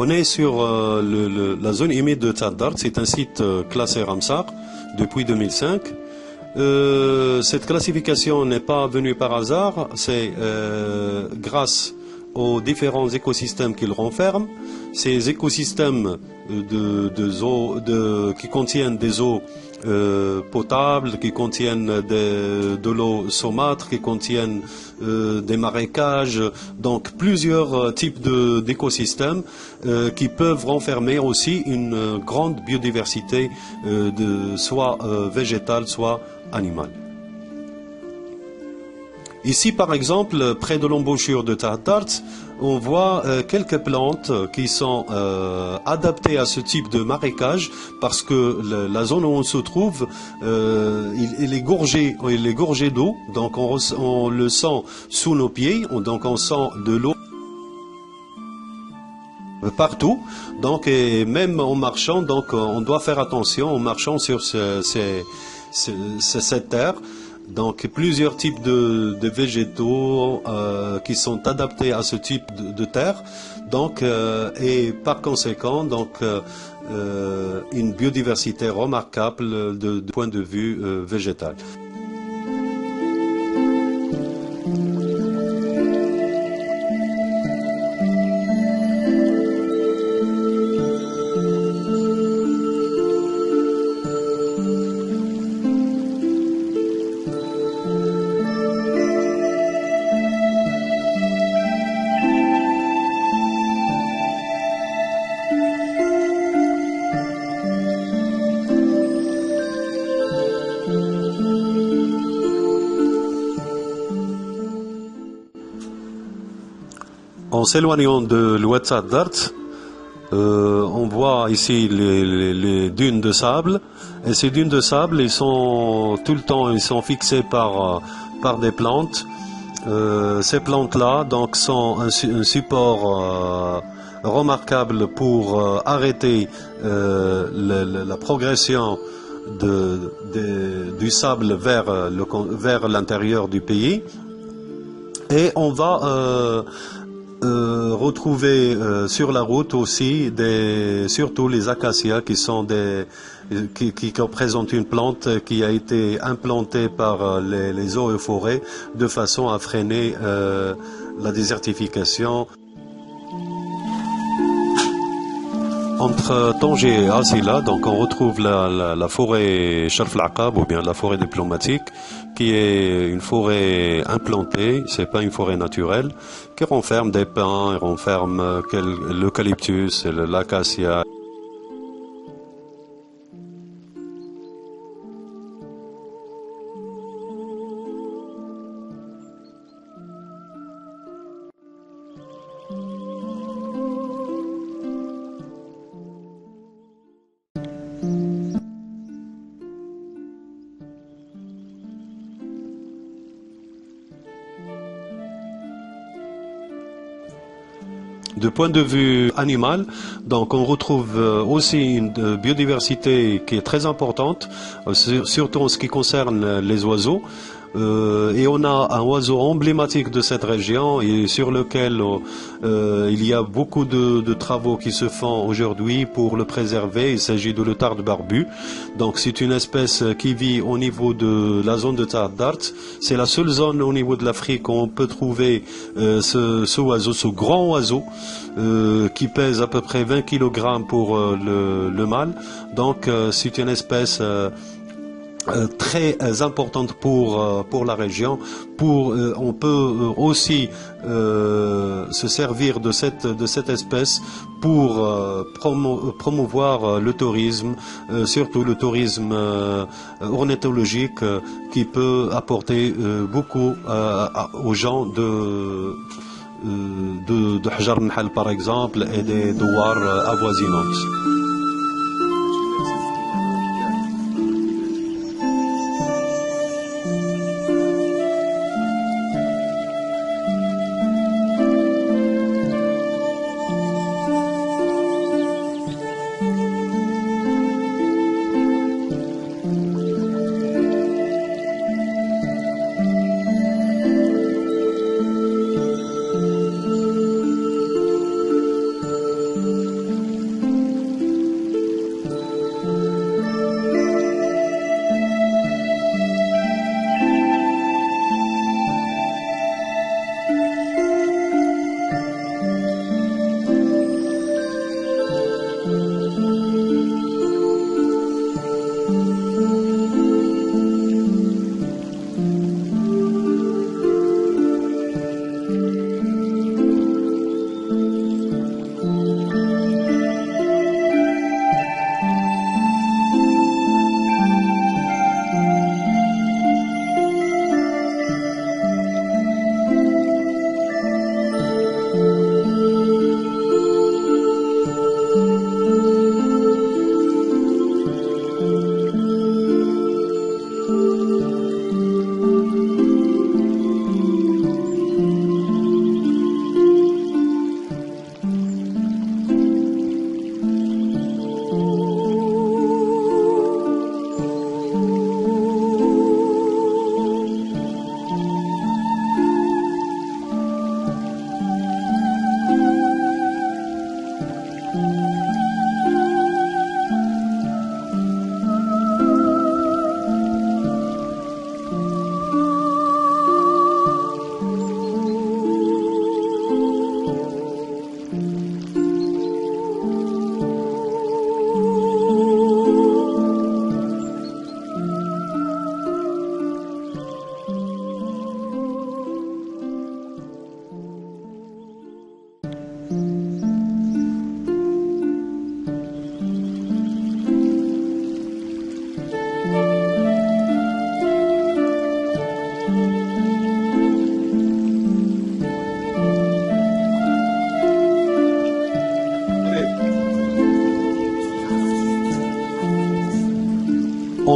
On est sur la zone humide de Tadart. C'est un site classé Ramsar depuis 2005. Cette classification n'est pas venue par hasard, c'est grâce aux différents écosystèmes qu'il renferme. Ces écosystèmes qui contiennent des eaux potables, qui contiennent de l'eau saumâtre, qui contiennent des marécages, donc plusieurs types d'écosystèmes qui peuvent renfermer aussi une grande biodiversité soit végétale, soit animale. Ici, par exemple, près de l'embouchure de Tadart, on voit quelques plantes qui sont adaptées à ce type de marécage parce que la zone où on se trouve, il est gorgé d'eau, donc on le sent sous nos pieds, donc on sent de l'eau partout, donc et même en marchant, donc on doit faire attention en marchant sur cette terre. Donc plusieurs types de végétaux qui sont adaptés à ce type de terre, donc et par conséquent donc une biodiversité remarquable de point de vue végétal. En s'éloignant de l'ouest Tadart, on voit ici les dunes de sable, et ces dunes de sable, ils sont tout le temps, fixées par des plantes. Ces plantes-là, donc, sont un support remarquable pour arrêter la progression du sable vers l'intérieur du pays. Et on va retrouver sur la route aussi surtout les acacias qui représentent une plante qui a été implantée par les eaux et forêts de façon à freiner la désertification. Entre Tanger et Asila, donc on retrouve la forêt Sharf al-Aqab ou bien la forêt diplomatique, qui est une forêt implantée, c'est pas une forêt naturelle, qui renferme des pins, renferme l'eucalyptus et l'acacia. De point de vue animal, donc on retrouve aussi une biodiversité qui est très importante, surtout en ce qui concerne les oiseaux. Et on a un oiseau emblématique de cette région et sur lequel il y a beaucoup de travaux qui se font aujourd'hui pour le préserver. Il s'agit de l'eutarde barbu. Donc c'est une espèce qui vit au niveau de la zone de Tadart. C'est la seule zone au niveau de l'Afrique où on peut trouver ce oiseau, ce grand oiseau qui pèse à peu près 20 kg pour le mâle. Donc c'est une espèce très importante pour la région. On peut aussi se servir de cette espèce pour promouvoir le tourisme, surtout le tourisme ornithologique qui peut apporter beaucoup aux gens de Hajar Nahal par exemple et des douars avoisinantes.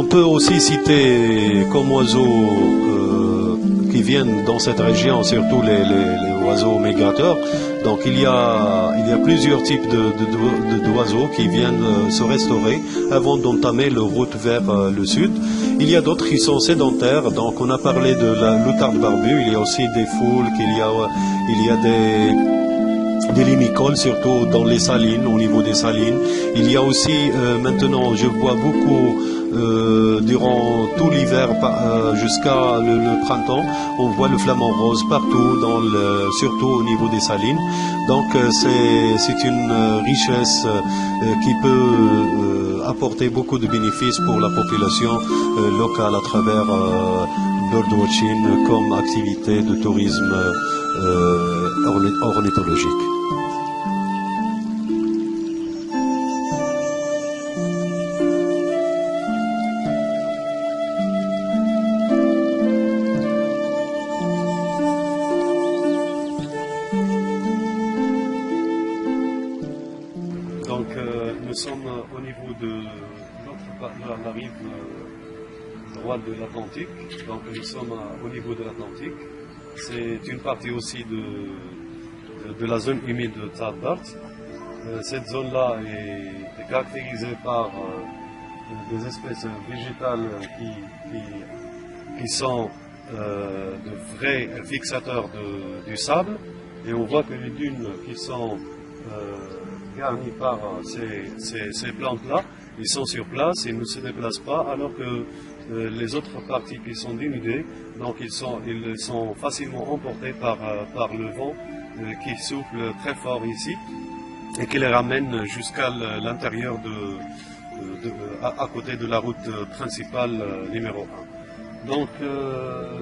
On peut aussi citer comme oiseaux qui viennent dans cette région, surtout les oiseaux migrateurs. Donc il y a plusieurs types d'oiseaux qui viennent se restaurer avant d'entamer leur route vers le sud. Il y a d'autres qui sont sédentaires, donc on a parlé de la loutarde barbue, il y a aussi des foulques, il y a des limicoles, surtout dans les salines, au niveau des salines. Il y a aussi, maintenant, je vois beaucoup, durant tout l'hiver jusqu'à le printemps, on voit le flamant rose partout, surtout au niveau des salines. Donc c'est une richesse qui peut apporter beaucoup de bénéfices pour la population locale à travers birdwatching comme activité de tourisme ornithologique. Donc nous sommes au niveau de la rive droite de l'Atlantique, donc nous sommes au niveau de l'Atlantique. C'est une partie aussi de la zone humide de Tsaat-Bart. Cette zone-là est caractérisée par des espèces végétales qui sont de vrais fixateurs du sable, et on voit que les dunes qui sont garnies par ces plantes-là, ils sont sur place, ils ne se déplacent pas, alors que les autres parties qui sont dénudées, donc ils sont facilement emportés par le vent qui souffle très fort ici et qui les ramène jusqu'à l'intérieur à côté de la route principale numéro 1. Donc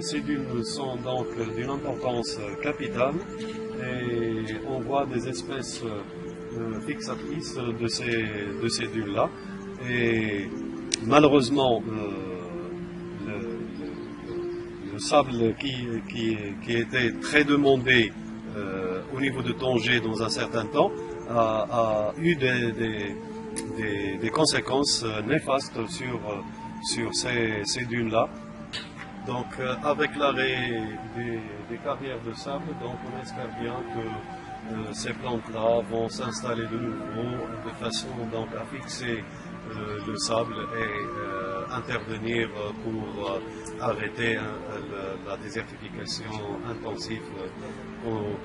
ces dunes sont donc d'une importance capitale et on voit des espèces fixatrices de ces dunes-là. Et malheureusement, le sable qui était très demandé au niveau de Tanger dans un certain temps a eu des conséquences néfastes sur ces dunes-là. Donc avec l'arrêt des carrières de sable, donc on espère bien que ces plantes-là vont s'installer de nouveau de façon donc à fixer le sable et intervenir pour arrêter la désertification intensive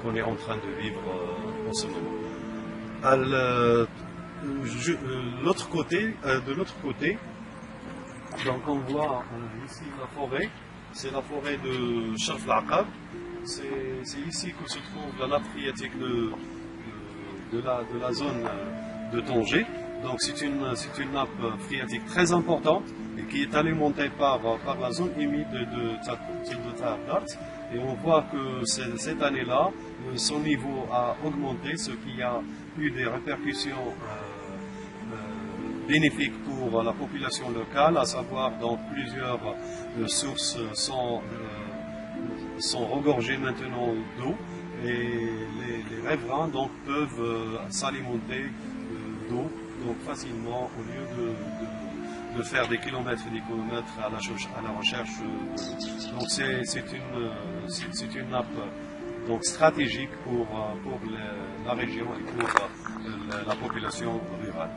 qu'on est en train de vivre en ce moment. De l'autre côté, donc on voit ici la forêt, c'est la forêt de Sharf al-Aqab. C'est ici que se trouve la nappe phréatique de la zone de Tanger. Donc c'est une nappe phréatique très importante et qui est alimentée par la zone humide de Tsaat-Bart. Et on voit que cette année-là, son niveau a augmenté, ce qui a eu des répercussions bénéfiques pour la population locale, à savoir donc plusieurs sources sont regorgées maintenant d'eau et les riverains donc peuvent s'alimenter d'eau donc facilement au lieu de faire des kilomètres et des kilomètres à la recherche. Donc c'est une nappe donc stratégique pour la région et pour la population rurale.